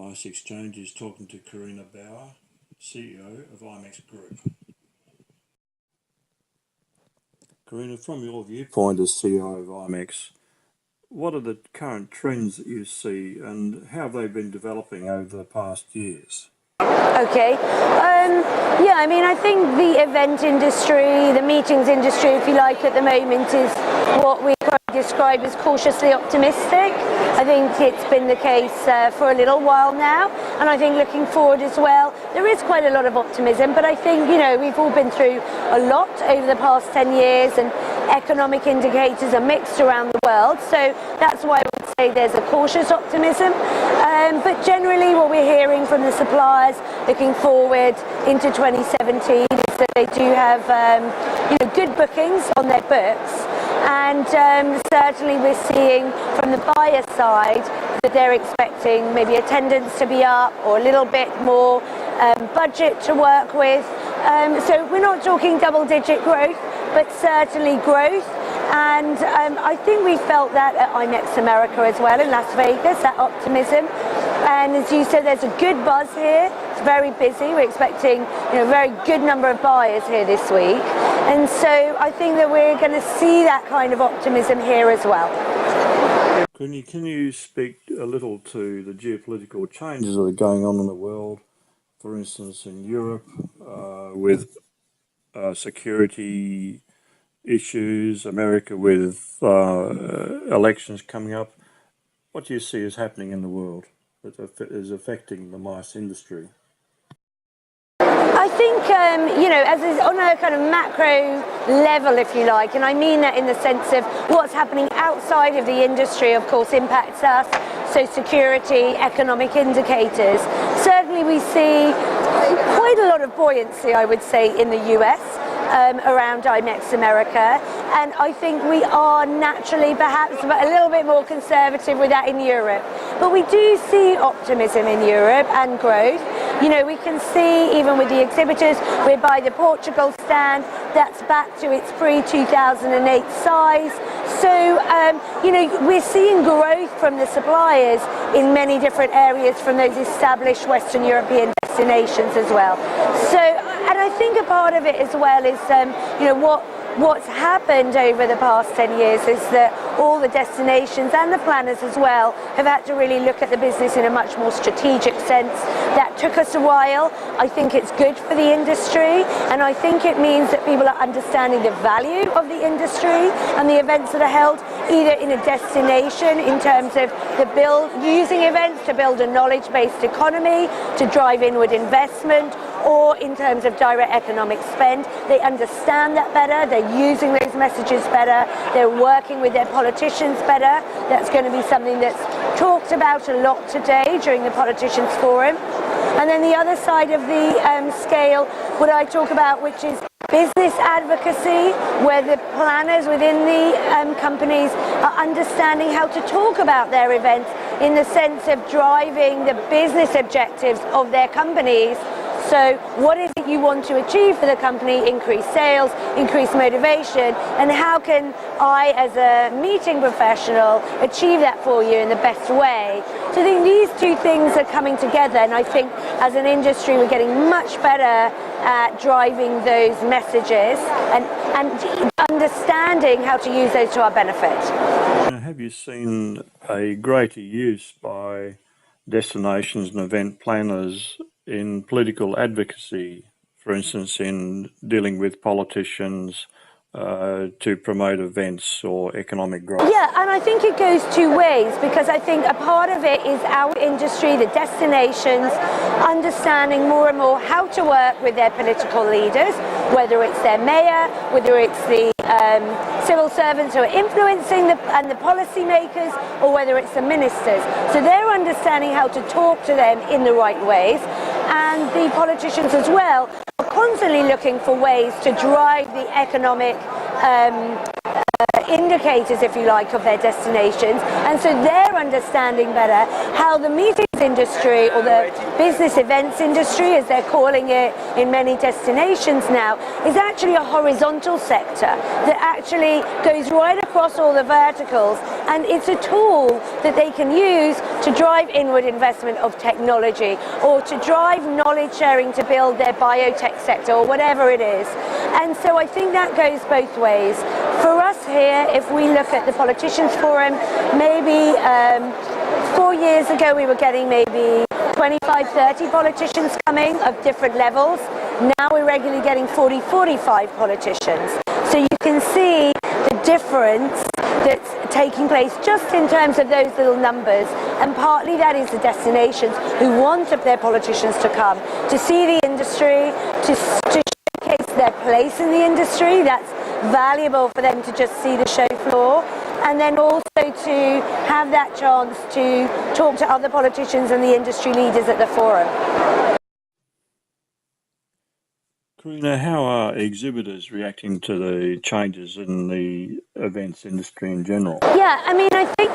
MICExchange is talking to Carina Bauer, CEO of IMEX Group. Carina, from your viewpoint as CEO of IMEX, what are the current trends that you see and how have they been developing over the past years? Okay. I think the event industry, the meetings industry, if you like, at the moment is what we describe as cautiously optimistic. I think it's been the case for a little while now, and I think looking forward as well, there is quite a lot of optimism, but I think, we've all been through a lot over the past 10 years and economic indicators are mixed around the world, so that's why I would say there's a cautious optimism. But generally what we're hearing from the suppliers looking forward into 2017 is that they do have good bookings on their books, and certainly we're seeing from the buyer side that they're expecting maybe attendance to be up or a little bit more budget to work with. So we're not talking double-digit growth, but certainly growth. And I think we felt that at IMEX America as well in Las Vegas, that optimism. And as you said, there's a good buzz here. It's very busy. We're expecting a very good number of buyers here this week. And so I think that we're going to see that kind of optimism here as well. Can you speak a little to the geopolitical changes that are going on in the world? For instance, in Europe, with security issues, America with elections coming up. What do you see is happening in the world that is affecting the MICE industry? I think, as is on a kind of macro level, if you like, and I mean that in the sense of what's happening outside of the industry, of course, impacts us. So security, economic indicators. Certainly we see quite a lot of buoyancy, I would say, in the US. Around IMEX America, and I think we are naturally perhaps a little bit more conservative with that in Europe, but we do see optimism in Europe and growth. We can see even with the exhibitors, we're by the Portugal stand, that's back to its pre-2008 size. So, we're seeing growth from the suppliers in many different areas from those established Western European destinations as well. So, and I think a part of it as well is, what's happened over the past 10 years is that all the destinations and the planners as well have had to really look at the business in a much more strategic sense. That took us a while. I think it's good for the industry, and I think it means that people are understanding the value of the industry and the events that are held, either in a destination in terms of using events to build a knowledge-based economy, to drive inward investment, or in terms of direct economic spend. They understand that better, they're using those messages better, they're working with their politicians better. That's going to be something that's talked about a lot today during the Politicians Forum. And then the other side of the scale, what I talk about, which is business advocacy, where the planners within the companies are understanding how to talk about their events in the sense of driving the business objectives of their companies. So what is it you want to achieve for the company? Increase sales, increase motivation, and how can I as a meeting professional achieve that for you in the best way? So I think these two things are coming together, and I think as an industry we're getting much better at driving those messages and understanding how to use those to our benefit. Have you seen a greater use by destinations and event planners in political advocacy, for instance, in dealing with politicians to promote events or economic growth? Yeah, and I think it goes two ways, because I think a part of it is our industry, the destinations, understanding more and more how to work with their political leaders, whether it's their mayor, whether it's the civil servants who are influencing the policy makers, or whether it's the ministers. So they're understanding how to talk to them in the right ways, and the politicians as well are constantly looking for ways to drive the economic indicators, if you like, of their destinations, and so they're understanding better how the meetings industry, or the business events industry, as they're calling it in many destinations now, is actually a horizontal sector that actually goes right across all the verticals, and it's a tool that they can use to drive inward investment of technology, or to drive knowledge sharing to build their biotech sector, or whatever it is. And so I think that goes both ways. For us here, if we look at the Politicians Forum, maybe 4 years ago we were getting maybe 25, 30 politicians coming of different levels. Now we're regularly getting 40, 45 politicians. So you can see the difference that's taking place just in terms of those little numbers, and partly that is the destinations who want their politicians to come to see the industry, to showcase their place in the industry. That's valuable for them to just see the show floor, and then also to have that chance to talk to other politicians and the industry leaders at the forum. Carina, how are exhibitors reacting to the changes in the events industry in general? Yeah, I mean, I think,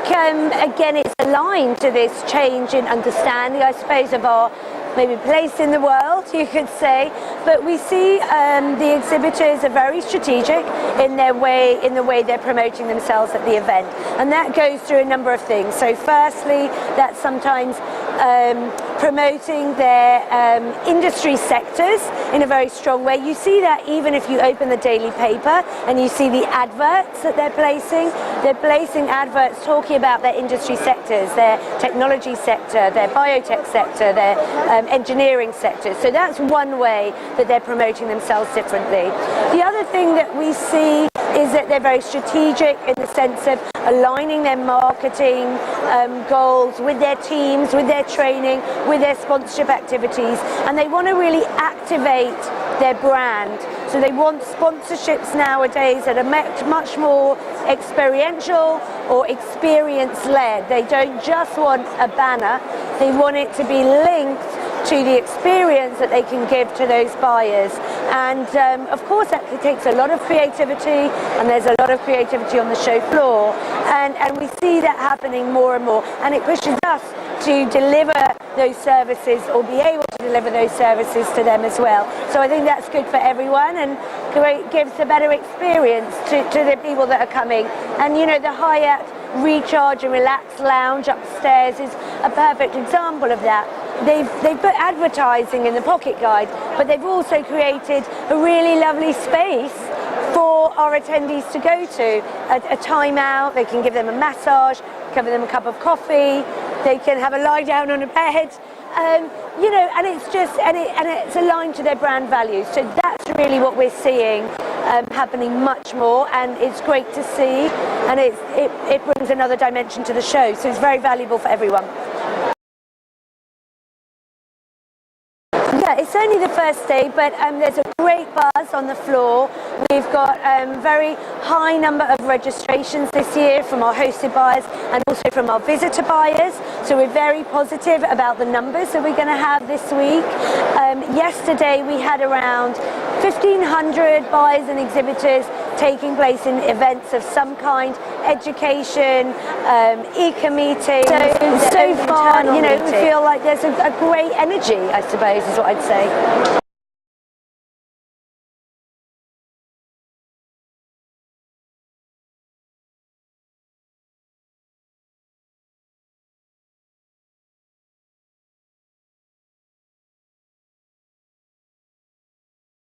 again, it's aligned to this change in understanding, I suppose, of our maybe place in the world, you could say. But we see the exhibitors are very strategic in the way they're promoting themselves at the event. And that goes through a number of things. So firstly, that's sometimes promoting their industry sectors in a very strong way. You see that even if you open the daily paper and you see the adverts that they're placing adverts talking about their industry sectors, their technology sector, their biotech sector, their engineering sector. So that's one way that they're promoting themselves differently. The other thing that we see is that they're very strategic in the sense of aligning their marketing goals with their teams, with their training, with their sponsorship activities, and they want to really activate their brand. So they want sponsorships nowadays that are much more experiential or experience-led. They don't just want a banner, they want it to be linked to the experience that they can give to those buyers. And of course that takes a lot of creativity, and there's a lot of creativity on the show floor, and we see that happening more and more, and it pushes us to deliver those services, or be able to deliver those services to them as well. So I think that's good for everyone, and gives a better experience to the people that are coming. And you know, the Hyatt Recharge and Relax Lounge upstairs is a perfect example of that. They've put advertising in the pocket guide, but they've also created a really lovely space for our attendees to go to. A time out, they can give them a massage, give them a cup of coffee, they can have a lie down on a bed, you know, and it's just, and it's aligned to their brand values. So that's really what we're seeing happening much more, and it's great to see, and it brings another dimension to the show, so it's very valuable for everyone. Yeah, it's only the first day, but there's a great buzz on the floor. We've got very high number of registrations this year from our hosted buyers and also from our visitor buyers. So we're very positive about the numbers that we're going to have this week. Yesterday we had around 1,500 buyers and exhibitors taking place in events of some kind, education, eco-meetings. So far, you know, we feel like there's a great energy, I suppose, is what I'd say.